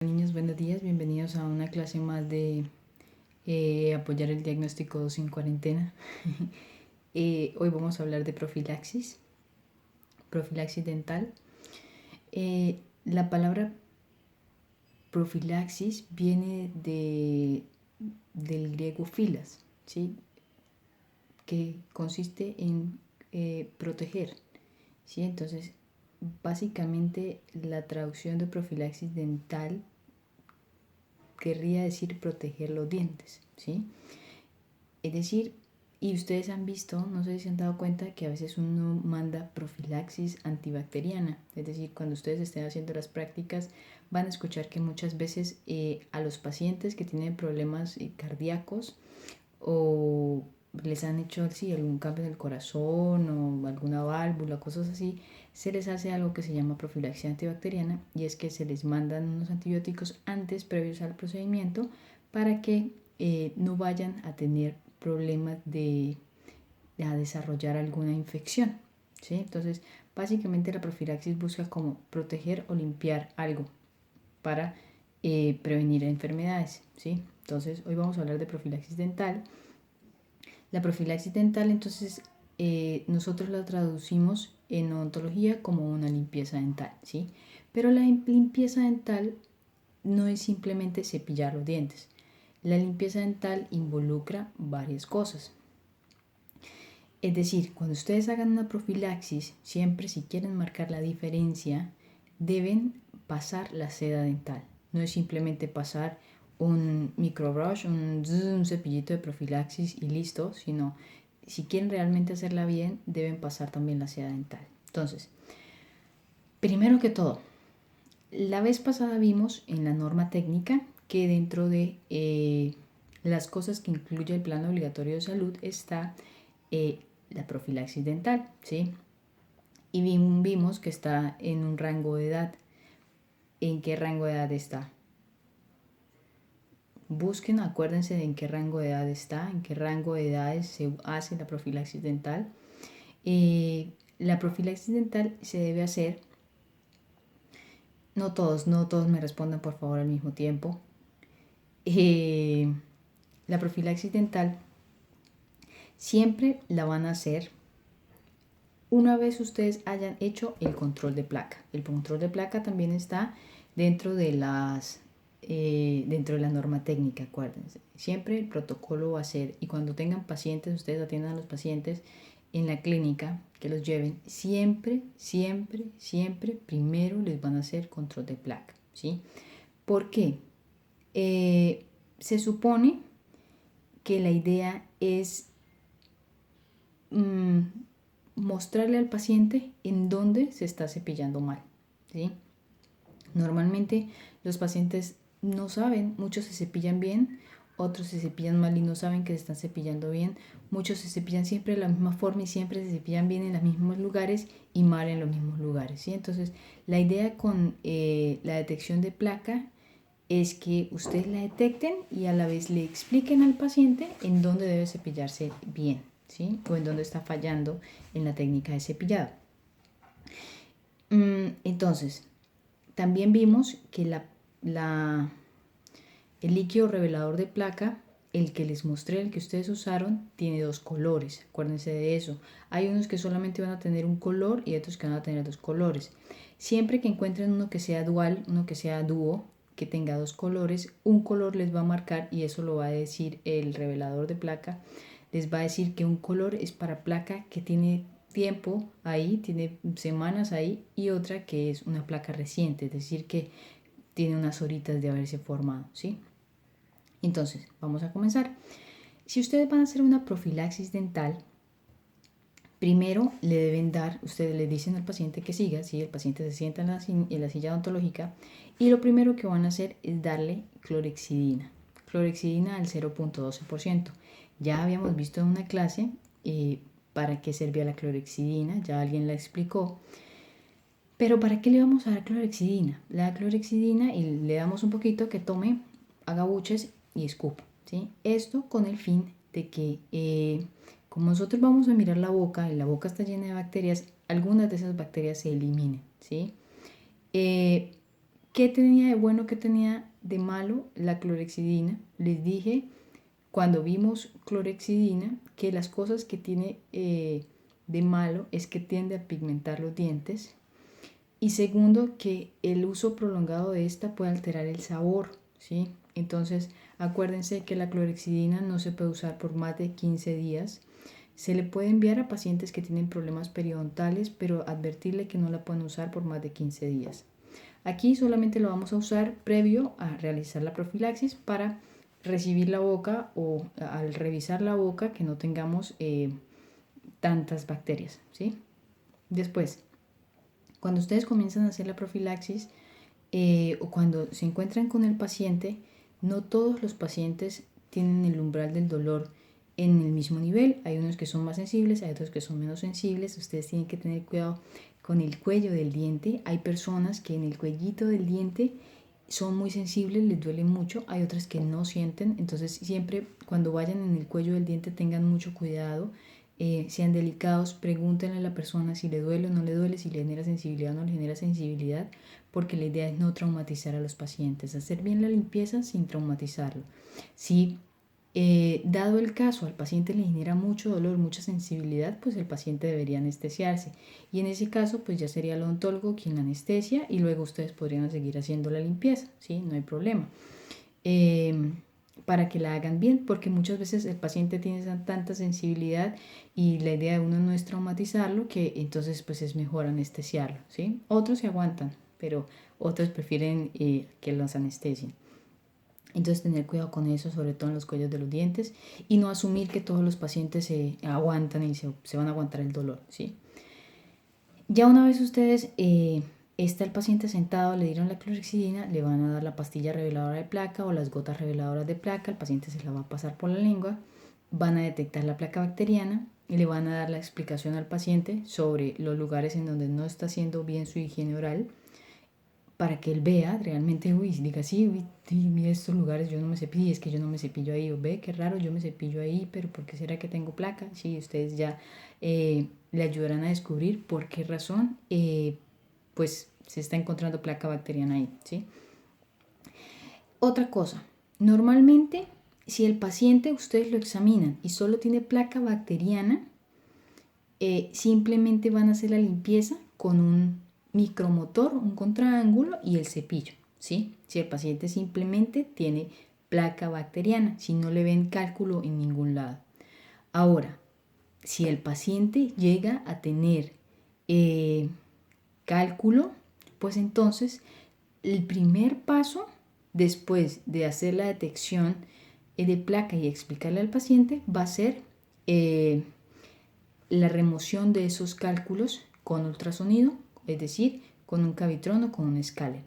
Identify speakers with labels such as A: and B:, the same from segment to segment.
A: Niños, buenos días, bienvenidos a una clase más de apoyar el diagnóstico sin cuarentena. Hoy vamos a hablar de profilaxis dental. La palabra profilaxis viene del griego filas, ¿sí? Que consiste en proteger, ¿sí? Entonces, básicamente la traducción de profilaxis dental querría decir proteger los dientes, ¿sí? Es decir, y ustedes han visto, no sé si se han dado cuenta, que a veces uno manda profilaxis antibacteriana. Es decir, cuando ustedes estén haciendo las prácticas, van a escuchar que muchas veces a los pacientes que tienen problemas cardíacos o les han hecho algún cambio en el corazón o alguna válvula, cosas así, se les hace algo que se llama profilaxia antibacteriana, y es que se les mandan unos antibióticos antes, previos al procedimiento, para que no vayan a tener problemas a desarrollar alguna infección, ¿sí? Entonces, básicamente la profilaxis busca como proteger o limpiar algo para prevenir enfermedades, ¿sí? Entonces, hoy vamos a hablar de profilaxis dental. La profilaxis dental, entonces, nosotros la traducimos en odontología como una limpieza dental, ¿sí? Pero la limpieza dental no es simplemente cepillar los dientes. La limpieza dental involucra varias cosas. Es decir, cuando ustedes hagan una profilaxis, siempre si quieren marcar la diferencia, deben pasar la seda dental. No es simplemente pasar un microbrush, un cepillito de profilaxis y listo, sino si quieren realmente hacerla bien, deben pasar también la seda dental. Entonces, primero que todo, la vez pasada vimos en la norma técnica que dentro de las cosas que incluye el plan obligatorio de salud está la profilaxis dental, ¿sí? Y vimos que está en un rango de edad. ¿En qué rango de edad está? Busquen, acuérdense de en qué rango de edad está, en qué rango de edades se hace la profilaxis dental. La profilaxis dental se debe hacer, no todos me respondan por favor al mismo tiempo. La profilaxis dental siempre la van a hacer una vez ustedes hayan hecho el control de placa. El control de placa también está dentro de la norma técnica, acuérdense. Siempre el protocolo va a ser, y cuando tengan pacientes, ustedes atiendan a los pacientes en la clínica, que los lleven, siempre primero les van a hacer control de placa, ¿sí? ¿Por qué? Se supone que la idea es mostrarle al paciente en dónde se está cepillando mal, ¿sí? Normalmente los pacientes no saben, muchos se cepillan bien, otros se cepillan mal y no saben que se están cepillando bien, muchos se cepillan siempre de la misma forma y siempre se cepillan bien en los mismos lugares y mal en los mismos lugares, ¿sí? Entonces, la idea con la detección de placa es que ustedes la detecten y a la vez le expliquen al paciente en dónde debe cepillarse bien, ¿sí? O en dónde está fallando en la técnica de cepillado. Entonces, también vimos que el líquido revelador de placa, el que les mostré, el que ustedes usaron, tiene dos colores. Acuérdense de eso. Hay unos que solamente van a tener un color y otros que van a tener dos colores. Siempre que encuentren uno que sea dual, uno que sea dúo, que tenga dos colores, un color les va a marcar, y eso lo va a decir el revelador de placa. Les va a decir que un color es para placa que tiene tiempo ahí, tiene semanas ahí, y otra que es una placa reciente, es decir que tiene unas horitas de haberse formado, ¿sí? Entonces, vamos a comenzar. Si ustedes van a hacer una profilaxis dental, primero le deben dar, ustedes le dicen al paciente que siga, ¿sí? El paciente se sienta en la silla odontológica, y lo primero que van a hacer es darle clorexidina al 0.12%. Ya habíamos visto en una clase para qué servía la clorexidina, ya alguien la explicó. Pero ¿para qué le vamos a dar clorexidina? La clorexidina, y le damos un poquito, que tome, haga buches y escupa, ¿sí? Esto con el fin de que, como nosotros vamos a mirar la boca y la boca está llena de bacterias, algunas de esas bacterias se eliminen, ¿sí? ¿Qué ¿qué tenía de bueno, qué tenía de malo la clorexidina? Les dije cuando vimos clorexidina que las cosas que tiene de malo es que tiende a pigmentar los dientes. Y segundo, que el uso prolongado de esta puede alterar el sabor, ¿sí? Entonces, acuérdense que la clorexidina no se puede usar por más de 15 días. Se le puede enviar a pacientes que tienen problemas periodontales, pero advertirle que no la pueden usar por más de 15 días. Aquí solamente lo vamos a usar previo a realizar la profilaxis para recibir la boca o al revisar la boca que no tengamos tantas bacterias, ¿sí? Después, cuando ustedes comienzan a hacer la profilaxis o cuando se encuentran con el paciente, no todos los pacientes tienen el umbral del dolor en el mismo nivel. Hay unos que son más sensibles, hay otros que son menos sensibles. Ustedes tienen que tener cuidado con el cuello del diente. Hay personas que en el cuellito del diente son muy sensibles, les duele mucho. Hay otras que no sienten. Entonces siempre cuando vayan en el cuello del diente tengan mucho cuidado. Sean delicados, pregúntenle a la persona si le duele o no le duele, si le genera sensibilidad o no le genera sensibilidad, porque la idea es no traumatizar a los pacientes, hacer bien la limpieza sin traumatizarlo. Si dado el caso al paciente le genera mucho dolor, mucha sensibilidad, pues el paciente debería anestesiarse y en ese caso pues ya sería el odontólogo quien la anestesia y luego ustedes podrían seguir haciendo la limpieza, ¿sí? No hay problema. Para que la hagan bien, porque muchas veces el paciente tiene tanta sensibilidad y la idea de uno no es traumatizarlo, que entonces pues es mejor anestesiarlo, ¿sí? Otros se aguantan, pero otros prefieren que los anestesien. Entonces tener cuidado con eso, sobre todo en los cuellos de los dientes, y no asumir que todos los pacientes se aguantan y se van a aguantar el dolor, ¿sí? Ya una vez ustedes está el paciente sentado, le dieron la clorexidina, le van a dar la pastilla reveladora de placa o las gotas reveladoras de placa, el paciente se la va a pasar por la lengua, van a detectar la placa bacteriana y le van a dar la explicación al paciente sobre los lugares en donde no está haciendo bien su higiene oral para que él vea realmente, diga, sí, mira estos lugares, yo no me cepillo, es que yo no me cepillo ahí, o ve, qué raro, yo me cepillo ahí, pero ¿por qué será que tengo placa? Sí, ustedes ya le ayudarán a descubrir por qué razón, pues se está encontrando placa bacteriana ahí, ¿sí? Otra cosa, normalmente si el paciente ustedes lo examinan y solo tiene placa bacteriana, simplemente van a hacer la limpieza con un micromotor, un contraángulo y el cepillo, ¿sí? Si el paciente simplemente tiene placa bacteriana, si no le ven cálculo en ningún lado. Ahora, si el paciente llega a tener cálculo, pues entonces el primer paso después de hacer la detección de placa y explicarle al paciente va a ser la remoción de esos cálculos con ultrasonido, es decir, con un cavitrón o con un escáner.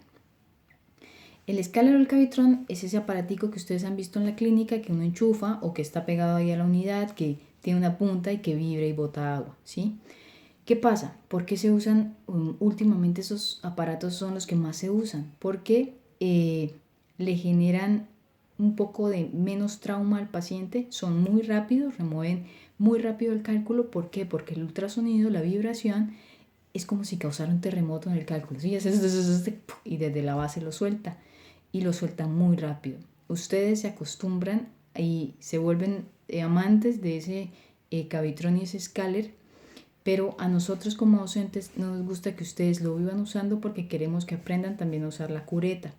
A: El escáner o el cavitrón es ese aparatico que ustedes han visto en la clínica que uno enchufa o que está pegado ahí a la unidad, que tiene una punta y que vibra y bota agua, ¿sí? ¿Qué pasa? ¿Por qué se usan últimamente esos aparatos? Son los que más se usan porque le generan un poco de menos trauma al paciente, son muy rápidos, remueven muy rápido el cálculo. ¿Por qué? Porque el ultrasonido, la vibración, es como si causara un terremoto en el cálculo, ¿sí? Y desde la base lo suelta y lo suelta muy rápido. Ustedes se acostumbran y se vuelven amantes de ese cavitrón y ese escáner, pero a nosotros como docentes no nos gusta que ustedes lo vivan usando porque queremos que aprendan también a usar la cureta.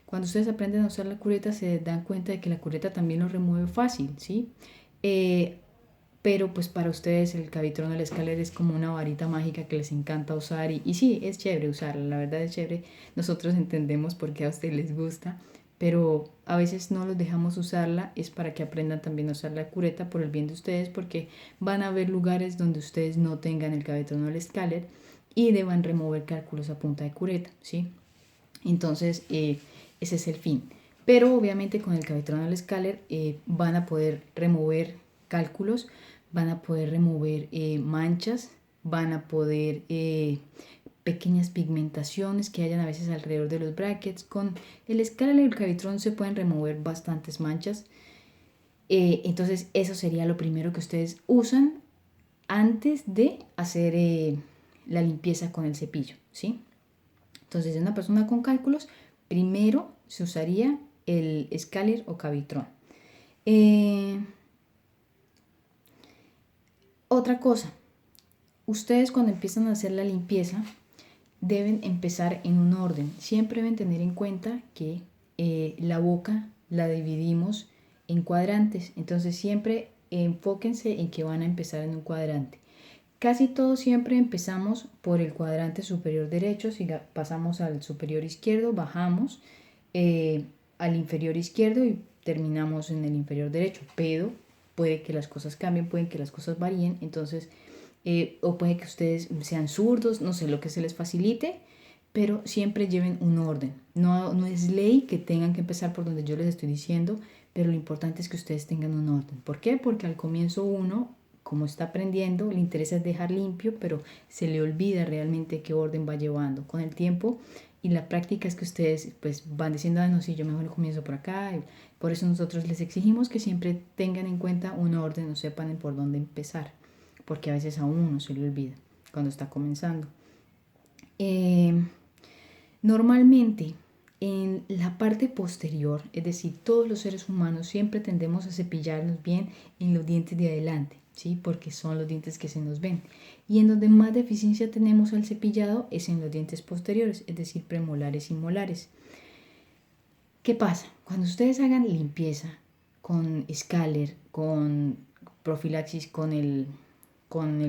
A: Cuando ustedes aprenden a usar la cureta se dan cuenta de que la cureta también lo remueve fácil, ¿sí? Pero pues para ustedes el cavitrón o el escáner es como una varita mágica que les encanta usar y sí, es chévere usarla, la verdad es chévere. Nosotros entendemos por qué a ustedes les gusta, pero a veces no los dejamos usarla, es para que aprendan también a usar la cureta por el bien de ustedes, porque van a haber lugares donde ustedes no tengan el cavitrón o el escáner y deban remover cálculos a punta de cureta, ¿sí? Entonces, ese es el fin. Pero obviamente con el cavitrón o el escáner van a poder remover cálculos, van a poder remover manchas, van a poder pequeñas pigmentaciones que hayan a veces alrededor de los brackets. Con el escáner y el cavitrón se pueden remover bastantes manchas. Entonces eso sería lo primero que ustedes usan antes de hacer la limpieza con el cepillo, ¿sí? Entonces, una persona con cálculos primero se usaría el Scaler o Cavitron. Otra cosa, ustedes cuando empiezan a hacer la limpieza deben empezar en un orden. Siempre deben tener en cuenta que la boca la dividimos en cuadrantes. Entonces siempre enfóquense en que van a empezar en un cuadrante. Casi todos siempre empezamos por el cuadrante superior derecho. Si pasamos al superior izquierdo, bajamos al inferior izquierdo y terminamos en el inferior derecho. Pero puede que las cosas cambien, pueden que las cosas varíen. Entonces o puede que ustedes sean zurdos, no sé, lo que se les facilite, pero siempre lleven un orden. No es ley que tengan que empezar por donde yo les estoy diciendo, pero lo importante es que ustedes tengan un orden. ¿Por qué? Porque al comienzo uno, como está aprendiendo, le interesa dejar limpio, pero se le olvida realmente qué orden va llevando. Con el tiempo y la práctica es que ustedes pues van diciendo, no, sí, yo mejor comienzo por acá. Y por eso nosotros les exigimos que siempre tengan en cuenta un orden, no sepan por dónde empezar, porque a veces a uno se le olvida cuando está comenzando. Normalmente en la parte posterior, es decir, todos los seres humanos siempre tendemos a cepillarnos bien en los dientes de adelante, ¿sí? Porque son los dientes que se nos ven. Y en donde más deficiencia tenemos al cepillado es en los dientes posteriores, es decir, premolares y molares. ¿Qué pasa? Cuando ustedes hagan limpieza con Scaler, con profilaxis, con el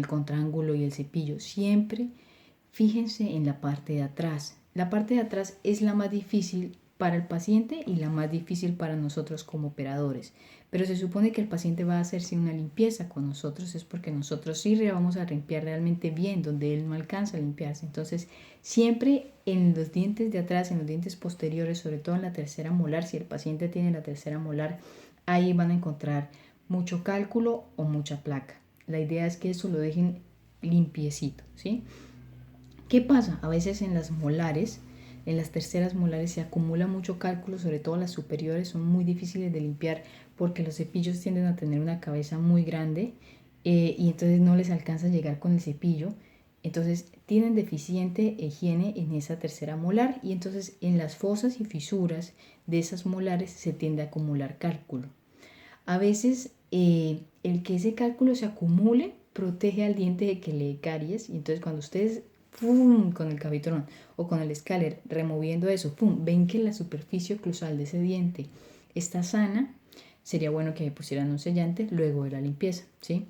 A: contraángulo y el cepillo, siempre fíjense en la parte de atrás. La parte de atrás es la más difícil para el paciente y la más difícil para nosotros como operadores. Pero se supone que el paciente va a hacerse una limpieza con nosotros, es porque nosotros sí le vamos a limpiar realmente bien, donde él no alcanza a limpiarse. Entonces, siempre en los dientes de atrás, en los dientes posteriores, sobre todo en la tercera molar, si el paciente tiene la tercera molar, ahí van a encontrar mucho cálculo o mucha placa. La idea es que eso lo dejen limpiecito, ¿sí? ¿Qué pasa? A veces en las molares, en las terceras molares se acumula mucho cálculo, sobre todo las superiores son muy difíciles de limpiar porque los cepillos tienden a tener una cabeza muy grande y entonces no les alcanza a llegar con el cepillo. Entonces tienen deficiente higiene en esa tercera molar y entonces en las fosas y fisuras de esas molares se tiende a acumular cálculo. A veces el que ese cálculo se acumule protege al diente de que le dé caries y entonces cuando ustedes ¡pum! Con el Cavitron o con el Scaler removiendo eso, ¡pum! Ven que la superficie oclusal de ese diente está sana, sería bueno que pusieran un sellante luego de la limpieza, ¿sí?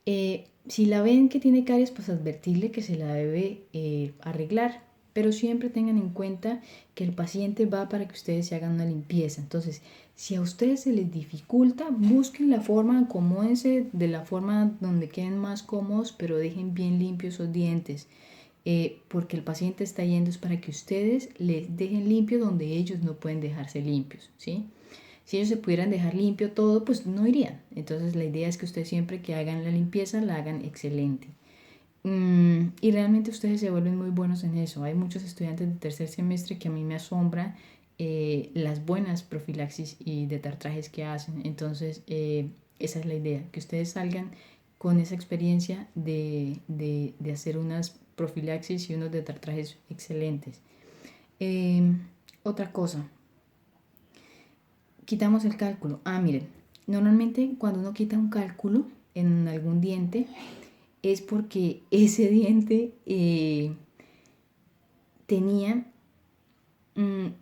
A: Si la ven que tiene caries, pues advertirle que se la debe arreglar, pero siempre tengan en cuenta que el paciente va para que ustedes se hagan una limpieza. Entonces, si a ustedes se les dificulta, busquen la forma, acomódense de la forma donde queden más cómodos, pero dejen bien limpios esos dientes. Porque el paciente está yendo es para que ustedes les dejen limpio donde ellos no pueden dejarse limpios, ¿sí? Si ellos se pudieran dejar limpio todo, pues no irían. Entonces la idea es que ustedes siempre que hagan la limpieza la hagan excelente. Y realmente ustedes se vuelven muy buenos en eso. Hay muchos estudiantes de tercer semestre que a mí me asombra las buenas profilaxis y detartrajes que hacen. Entonces esa es la idea, que ustedes salgan con esa experiencia de hacer unas profilaxis y unos detartrajes excelentes. Otra cosa, quitamos el cálculo. Miren, normalmente cuando uno quita un cálculo en algún diente es porque ese diente tenía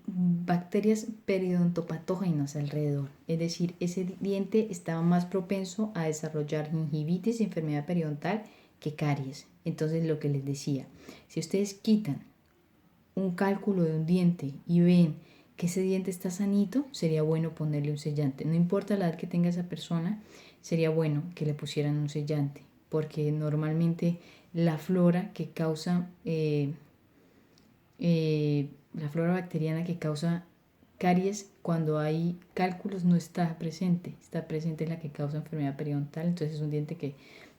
A: bacterias periodontopatógenas alrededor. Es decir, ese diente estaba más propenso a desarrollar gingivitis y enfermedad periodontal que caries. Entonces, lo que les decía, si ustedes quitan un cálculo de un diente y ven que ese diente está sanito, sería bueno ponerle un sellante. No importa la edad que tenga esa persona, sería bueno que le pusieran un sellante, porque normalmente la flora que causa, la flora bacteriana que causa caries cuando hay cálculos no está presente la que causa enfermedad periodontal, entonces es un diente que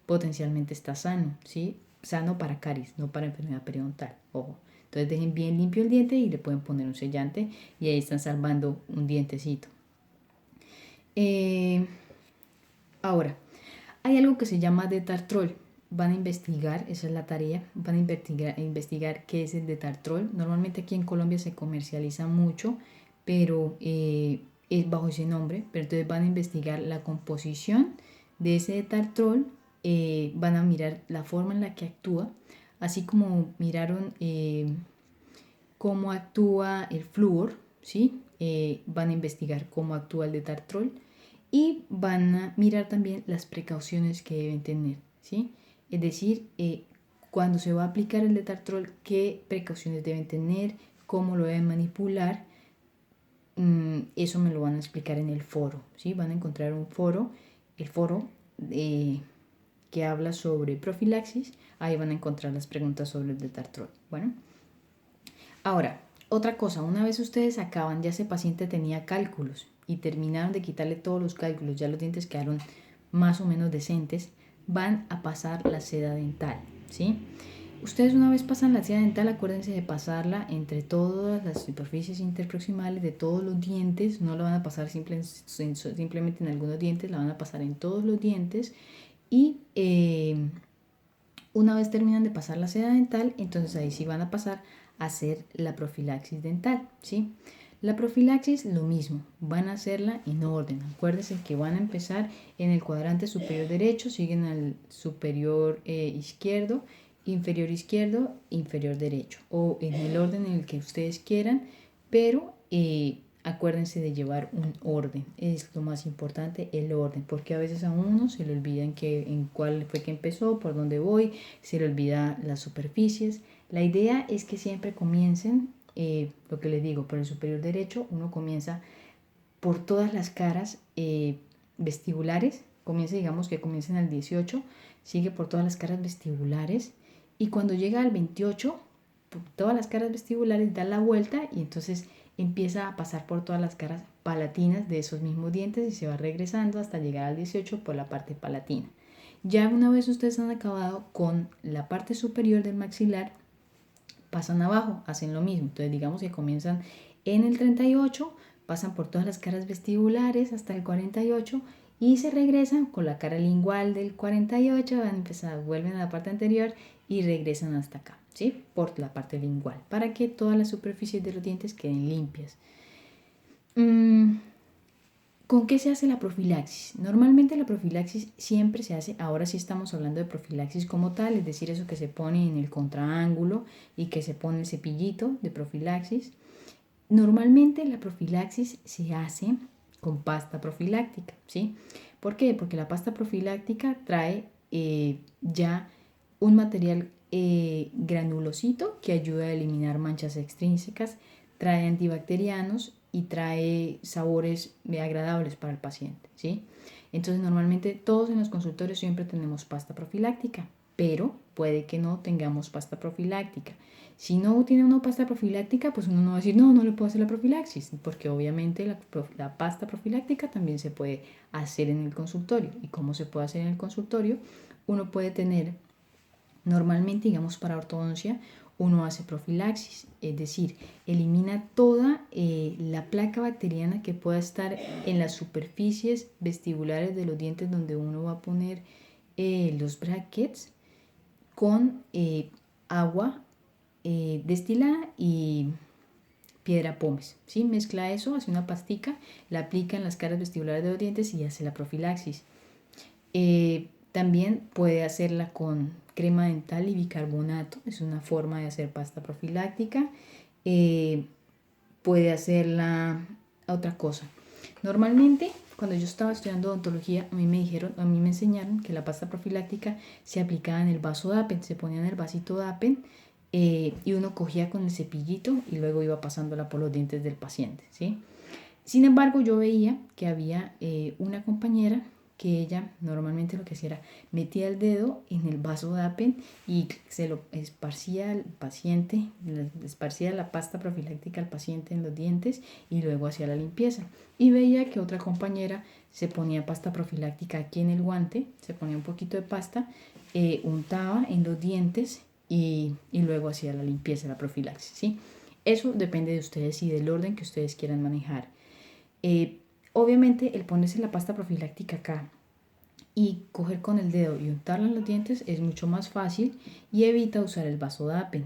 A: potencialmente está sano, ¿sí? Sano para caries, no para enfermedad periodontal, ojo. Entonces dejen bien limpio el diente y le pueden poner un sellante y ahí están salvando un dientecito. Ahora, hay algo que se llama detartrol. van a investigar, esa es la tarea, van a investigar qué es el detartrol. Normalmente aquí en Colombia se comercializa mucho, pero es bajo ese nombre. Pero entonces van a investigar la composición de ese detartrol, van a mirar la forma en la que actúa, así como miraron cómo actúa el flúor, ¿sí? Van a investigar cómo actúa el detartrol y van a mirar también las precauciones que deben tener, ¿sí? Es decir, cuando se va a aplicar el detartrol, qué precauciones deben tener, cómo lo deben manipular. Eso me lo van a explicar en el foro, ¿sí? Van a encontrar un foro, el foro que habla sobre profilaxis. Ahí van a encontrar las preguntas sobre el detartrol. Bueno, ahora, otra cosa, una vez ustedes acaban, ya ese paciente tenía cálculos y terminaron de quitarle todos los cálculos, ya los dientes quedaron más o menos decentes, van a pasar la seda dental, ¿sí? Ustedes una vez pasan la seda dental, acuérdense de pasarla entre todas las superficies interproximales de todos los dientes, no la van a pasar simplemente en algunos dientes, la van a pasar en todos los dientes y una vez terminan de pasar la seda dental, entonces ahí sí van a pasar a hacer la profilaxis dental, ¿sí? La profilaxis lo mismo, van a hacerla en orden. Acuérdense que van a empezar en el cuadrante superior derecho, siguen al superior izquierdo, inferior derecho, o en el orden en el que ustedes quieran, pero acuérdense de llevar un orden, es lo más importante, el orden, porque a veces a uno se le olvida en cuál fue que empezó, por dónde voy, se le olvida las superficies. La idea es que siempre comiencen, lo que les digo, por el superior derecho, uno comienza por todas las caras vestibulares, digamos que comiencen al 18, sigue por todas las caras vestibulares y cuando llega al 28, por todas las caras vestibulares da la vuelta y entonces empieza a pasar por todas las caras palatinas de esos mismos dientes y se va regresando hasta llegar al 18 por la parte palatina. Ya una vez ustedes han acabado con la parte superior del maxilar, pasan abajo, hacen lo mismo. Entonces digamos que comienzan en el 38, pasan por todas las caras vestibulares hasta el 48 y se regresan con la cara lingual del 48, van a empezar, vuelven a la parte anterior y regresan hasta acá, ¿sí? Por la parte lingual, para que todas las superficies de los dientes queden limpias. ¿Con qué se hace la profilaxis? Normalmente la profilaxis siempre se hace, ahora sí estamos hablando de profilaxis como tal, es decir, eso que se pone en el contraángulo y que se pone el cepillito de profilaxis. Normalmente la profilaxis se hace con pasta profiláctica, ¿sí? ¿Por qué? Porque la pasta profiláctica trae ya un material granulosito que ayuda a eliminar manchas extrínsecas, trae antibacterianos y trae sabores agradables para el paciente, ¿sí? Entonces normalmente todos en los consultorios siempre tenemos pasta profiláctica, pero puede que no tengamos pasta profiláctica. Si no tiene una pasta profiláctica, pues uno no va a decir, no, no le puedo hacer la profilaxis, porque obviamente la pasta profiláctica también se puede hacer en el consultorio. ¿Y cómo se puede hacer en el consultorio? Uno puede tener, normalmente, digamos para ortodoncia, uno hace profilaxis, es decir, elimina toda la placa bacteriana que pueda estar en las superficies vestibulares de los dientes donde uno va a poner los brackets con agua destilada y piedra pómez, ¿sí? Mezcla eso, hace una pastica, la aplica en las caras vestibulares de los dientes y hace la profilaxis. También puede hacerla con crema dental y bicarbonato, es una forma de hacer pasta profiláctica. Puede hacerla otra cosa. Normalmente, cuando yo estaba estudiando odontología, a mí me enseñaron que la pasta profiláctica se aplicaba en el vaso Dapen, se ponía en el vasito Dapen y uno cogía con el cepillito y luego iba pasándola por los dientes del paciente, ¿sí? Sin embargo, yo veía que había una compañera que ella normalmente lo que hacía era metía el dedo en el vaso Dapen y se lo esparcía al paciente, esparcía la pasta profiláctica al paciente en los dientes y luego hacía la limpieza. Y veía que otra compañera se ponía pasta profiláctica aquí en el guante, se ponía un poquito de pasta, untaba en los dientes y luego hacía la limpieza, la profilaxis, ¿sí? Eso depende de ustedes y del orden que ustedes quieran manejar. Obviamente el ponerse la pasta profiláctica acá y coger con el dedo y untarla en los dientes es mucho más fácil y evita usar el Vasodapen.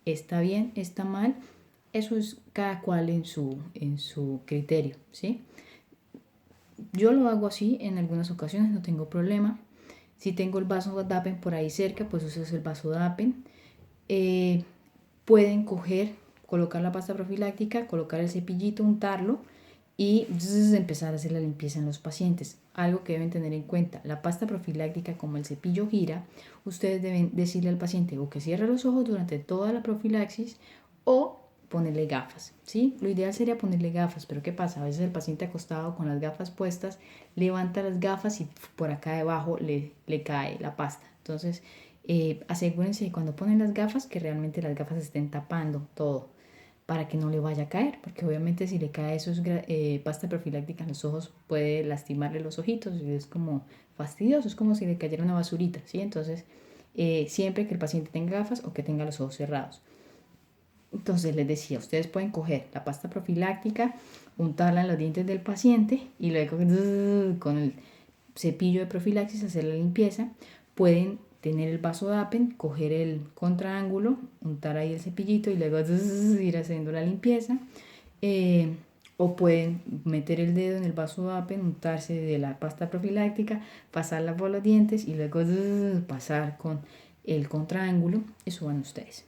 A: Está bien, está mal, eso es cada cual en su criterio, ¿sí? Yo lo hago así en algunas ocasiones, no tengo problema. Si tengo el Vasodapen por ahí cerca, pues usas el Vasodapen. Pueden colocar la pasta profiláctica, colocar el cepillito, untarlo y empezar a hacer la limpieza en los pacientes. Algo que deben tener en cuenta, la pasta profiláctica, como el cepillo gira, ustedes deben decirle al paciente o que cierre los ojos durante toda la profilaxis o ponerle gafas, ¿sí? Lo ideal sería ponerle gafas, pero ¿qué pasa? A veces el paciente acostado con las gafas puestas levanta las gafas y por acá debajo le cae la pasta. Entonces, asegúrense de cuando ponen las gafas que realmente las gafas estén tapando todo para que no le vaya a caer, porque obviamente si le cae pasta profiláctica en los ojos puede lastimarle los ojitos y es como fastidioso, es como si le cayera una basurita, ¿sí? Entonces, siempre que el paciente tenga gafas o que tenga los ojos cerrados. Entonces les decía, ustedes pueden coger la pasta profiláctica, untarla en los dientes del paciente y luego con el cepillo de profilaxis hacer la limpieza. Pueden tener el Vasodapen, coger el contraángulo, untar ahí el cepillito y luego ir haciendo la limpieza. O pueden meter el dedo en el Vasodapen, untarse de la pasta profiláctica, pasarla por los dientes y luego pasar con el contraángulo. Eso van ustedes.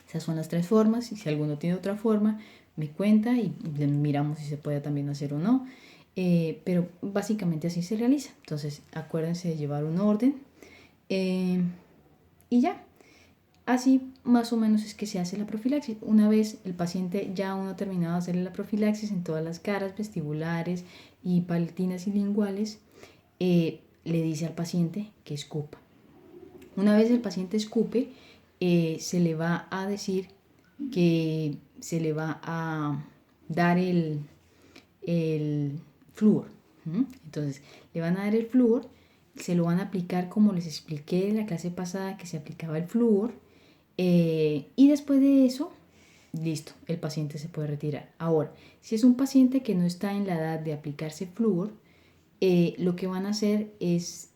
A: Esas son las tres formas y si alguno tiene otra forma, me cuenta y miramos si se puede también hacer o no. Pero básicamente así se realiza. Entonces acuérdense de llevar un orden y ya. Así más o menos es que se hace la profilaxis. Una vez el paciente ya uno ha terminado de hacerle la profilaxis en todas las caras vestibulares y palatinas y linguales, le dice al paciente que escupa. Una vez el paciente escupe, se le va a decir que se le va a dar el flúor. Entonces, le van a dar el flúor, se lo van a aplicar como les expliqué en la clase pasada que se aplicaba el flúor. Y después de eso, listo, el paciente se puede retirar. Ahora, si es un paciente que no está en la edad de aplicarse flúor, lo que van a hacer es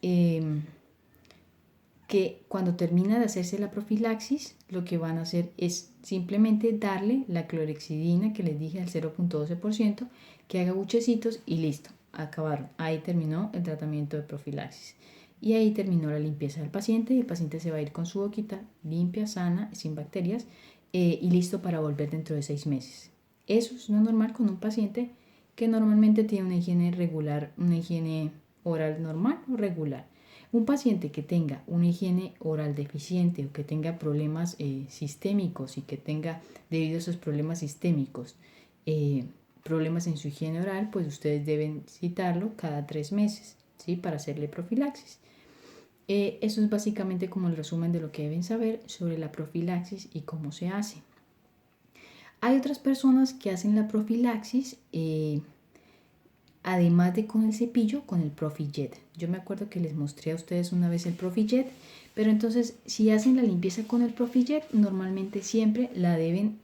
A: que cuando termina de hacerse la profilaxis, lo que van a hacer es simplemente darle la clorexidina que les dije al 0.12%, que haga buchecitos y listo, acabaron. Ahí terminó el tratamiento de profilaxis. Y ahí terminó la limpieza del paciente y el paciente se va a ir con su boquita limpia, sana, sin bacterias y listo para volver dentro de 6 meses. Eso es lo normal con un paciente que normalmente tiene una higiene regular, una higiene oral normal o regular. Un paciente que tenga una higiene oral deficiente o que tenga problemas sistémicos y que tenga, debido a esos problemas sistémicos, problemas en su higiene oral, pues ustedes deben citarlo cada 3 meses, ¿sí? Para hacerle profilaxis. Eso es básicamente como el resumen de lo que deben saber sobre la profilaxis y cómo se hace. Hay otras personas que hacen la profilaxis además de con el cepillo, con el ProfiJet. Yo me acuerdo que les mostré a ustedes una vez el ProfiJet, pero entonces si hacen la limpieza con el ProfiJet, normalmente siempre la deben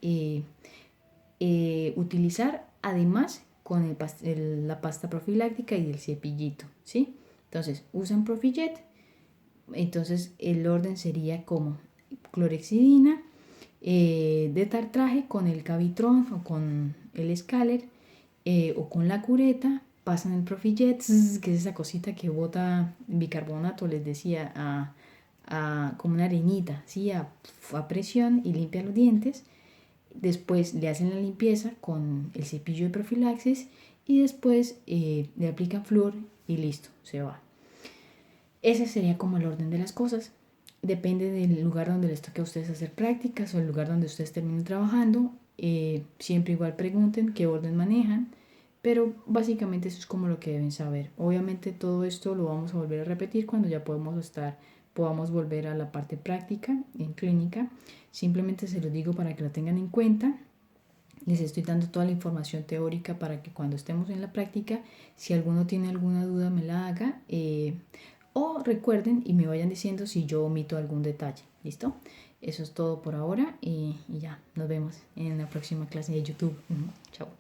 A: utilizar además con la pasta profiláctica y el cepillito, ¿sí? Entonces usan ProfiJet, entonces el orden sería como clorexidina, de tartraje con el Cavitron o con el Scaler o con la cureta, pasan el ProfiJet, que es esa cosita que bota bicarbonato, les decía, como una arenita, ¿sí? a presión y limpia los dientes. Después le hacen la limpieza con el cepillo de profilaxis y después le aplican flúor y listo, se va. Ese sería como el orden de las cosas. Depende del lugar donde les toque a ustedes hacer prácticas o el lugar donde ustedes terminen trabajando. Siempre igual pregunten qué orden manejan, pero básicamente eso es como lo que deben saber. Obviamente todo esto lo vamos a volver a repetir cuando ya podamos volver a la parte práctica en clínica. Simplemente se los digo para que lo tengan en cuenta. Les estoy dando toda la información teórica para que cuando estemos en la práctica, si alguno tiene alguna duda me la haga o recuerden y me vayan diciendo si yo omito algún detalle. ¿Listo? Eso es todo por ahora y ya, nos vemos en la próxima clase de YouTube. Chao.